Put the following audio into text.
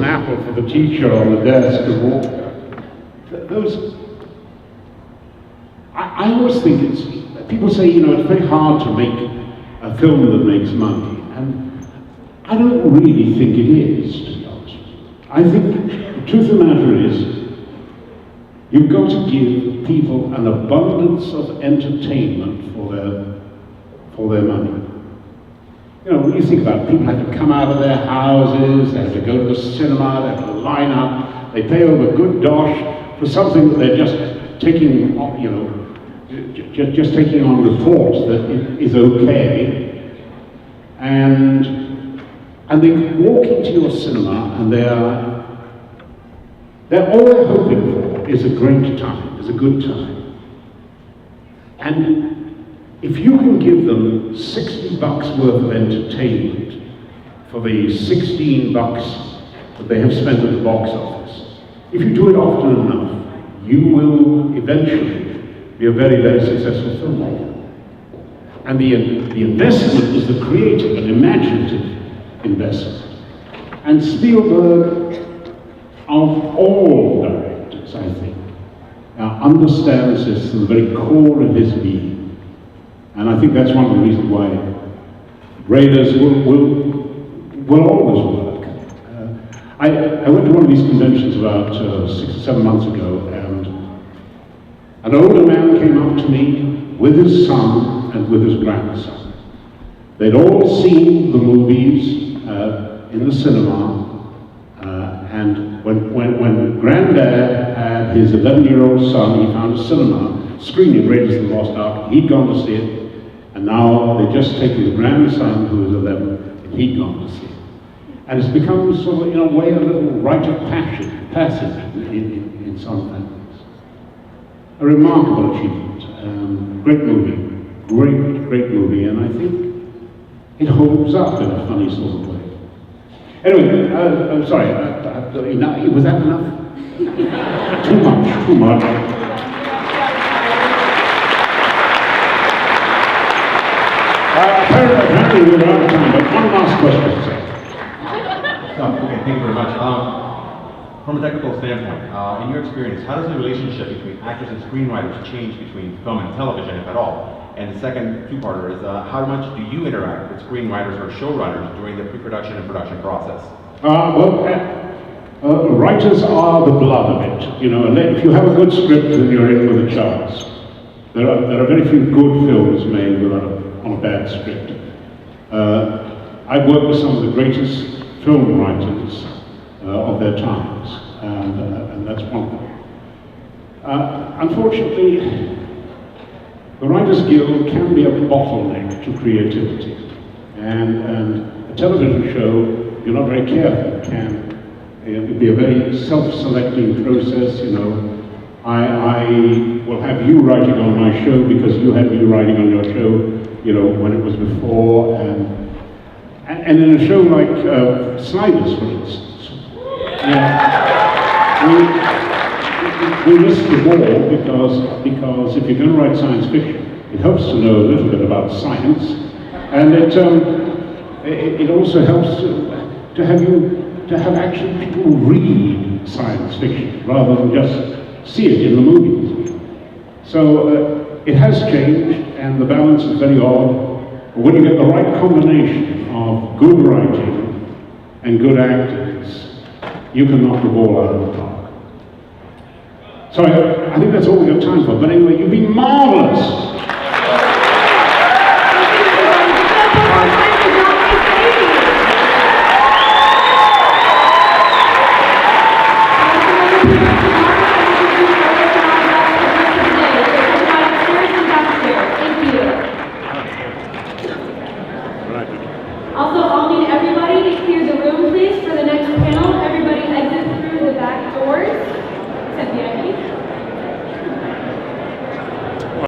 apple for the teacher on the desk, those, I always think people say, you know, it's very hard to make a film that makes money, and I don't really think it is, to be honest. I think the truth of the matter is, you've got to give people an abundance of entertainment for their money. You know, when you think about it, people have to come out of their houses, they have to go to the cinema, they have to line up, they pay over good dosh for something that they're just taking, you know, just taking on reports that it is okay, and they walk into your cinema and all they're hoping for is a great time, is a good time. And if you can give them $60 worth of entertainment for the $16 that they have spent at the box office, if you do it often enough, you will eventually be a very, very successful filmmaker. And the investment is the creative and imaginative investment. And Spielberg, of all directors, I think, understands this to the very core of his being. And I think that's one of the reasons why Raiders will always work. I went to one of these conventions about 6 or 7 months ago, and an older man came up to me with his son and with his grandson. They'd all seen the movies in the cinema, and when Granddad had his 11-year-old son, he found a cinema screening Raiders of the Lost Ark. He'd gone to see it, and now they'd just taken the grandson, who was 11, and he'd gone to see it. And it's become sort of, in a way, a little rite of passage in some families. A remarkable achievement. Great movie. Great movie, and I think it holds up in a funny sort of way. Anyway, I'm sorry, was that enough? Too much. Apparently we're out of time, but one last question, sir. Okay, thank you very much. From a technical standpoint, in your experience, how does the relationship between actors and screenwriters change between film and television, if at all? And the second two-parter is, how much do you interact with screenwriters or showrunners during the pre-production and production process? Writers are the blood of it. You know, and if you have a good script, then you're in with a chance. There are very few good films made on a bad script. I've worked with some of the greatest film writers of their times, and that's one thing. Unfortunately, the Writers Guild can be a bottleneck to creativity, and a television show, if you're not very careful, can be a very self-selecting process. You know, I will have you writing on my show because you had me writing on your show, you know, when it was before, and in a show like Sliders, for instance, we risk the ball because if you're going to write science fiction, it helps to know a little bit about science, and it also helps to have actually people read science fiction rather than just see it in the movies. So it has changed, and the balance is very odd. But when you get the right combination of good writing and good actors, you can knock the ball out of the park. So I think that's all we have time for. But anyway, you've been marvelous.